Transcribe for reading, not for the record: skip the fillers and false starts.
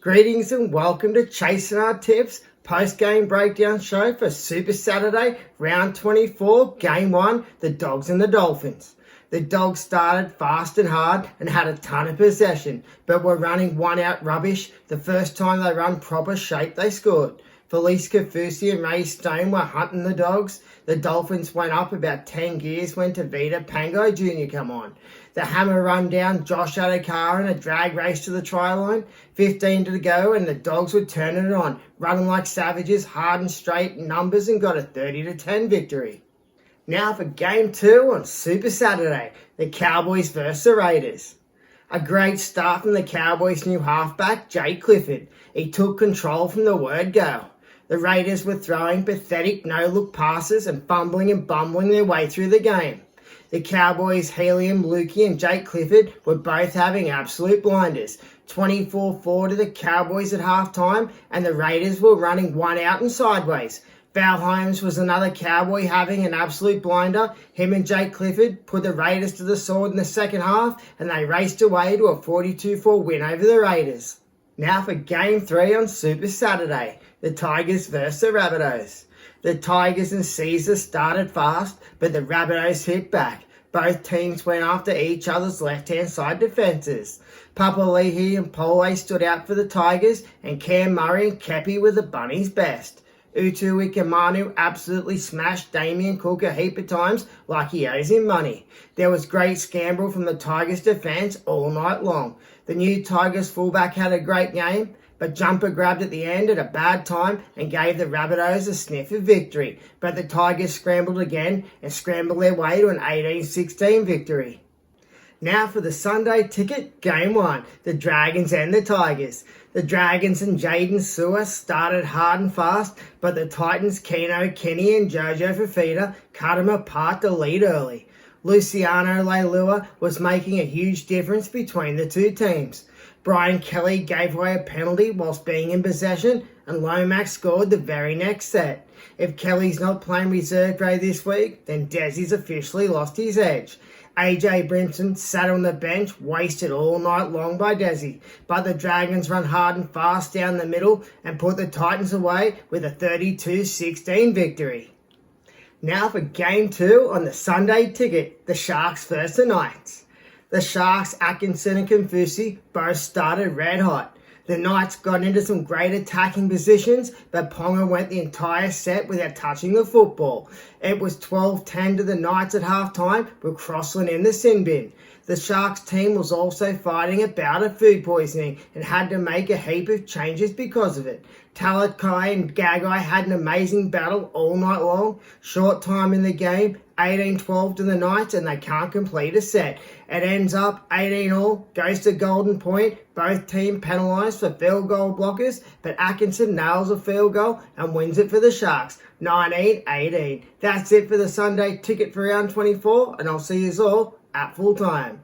Greetings and welcome to Chasing Our Tips post-game breakdown show for Super Saturday, round 24, game 1, the Dogs and the Dolphins. The Dogs started fast and hard and had a ton of possession, but were running one-out rubbish the first time they run proper shape they scored. Felice Kafusi and Ray Stone were hunting the Dogs. The Dolphins went up about 10 gears when Tavita Pango Jr. come on. The hammer run down Josh Adokar in a drag race to the try line. 15 to go and the Dogs were turning it on, running like savages, hard and straight in numbers, and got a 30-10 victory. Now for game 2 on Super Saturday, the Cowboys versus the Raiders. A great start from the Cowboys' new halfback, Jay Clifford. He took control from the word go. The Raiders were throwing pathetic no-look passes and fumbling and bumbling their way through the game. The Cowboys' Helium, Lukey and Jake Clifford were both having absolute blinders. 24-4 to the Cowboys at halftime, and the Raiders were running one out and sideways. Val Holmes was another Cowboy having an absolute blinder. Him and Jake Clifford put the Raiders to the sword in the second half, and they raced away to a 42-4 win over the Raiders. Now for Game 3 on Super Saturday, the Tigers versus the Rabbitohs. The Tigers and Caesar started fast, but the Rabbitohs hit back. Both teams went after each other's left-hand side defences. Papali'i and Pole stood out for the Tigers, and Cam Murray and Kepi were the Bunnies' best. Utu Ikamanu absolutely smashed Damien Cook a heap of times like he owes him money. There was great scamble from the Tigers' defence all night long. The new Tigers fullback had a great game, but Jumper grabbed at the end at a bad time and gave the Rabbitohs a sniff of victory. But the Tigers scrambled again and scrambled their way to an 18-16 victory. Now for the Sunday ticket, Game 1, the Dragons and the Tigers. The Dragons and Jaden Sewer started hard and fast, but the Titans' Keno Kenny and Jojo Fafita cut them apart to lead early. Luciano Leilua was making a huge difference between the two teams. Brian Kelly gave away a penalty whilst being in possession, and Lomax scored the very next set. If Kelly's not playing reserve grade this week, then Desi's officially lost his edge. AJ Brimson sat on the bench, wasted all night long by Desi, but the Dragons run hard and fast down the middle and put the Titans away with a 32-16 victory. Now for Game 2 on the Sunday ticket, the Sharks versus the Knights. The Sharks, Atkinson and Confusi both started red hot. The Knights got into some great attacking positions, but Ponga went the entire set without touching the football. It was 12-10 to the Knights at halftime, with Crossland in the sin bin. The Sharks team was also fighting a bout of food poisoning and had to make a heap of changes because of it. Talakai and Gagai had an amazing battle all night long. Short time in the game, 18-12 to the Knights, and they can't complete a set. It ends up 18-all, goes to Golden Point. Both teams penalised for field goal blockers, but Atkinson nails a field goal and wins it for the Sharks, 19-18. That's it for the Sunday ticket for round 24, and I'll see you all at full time.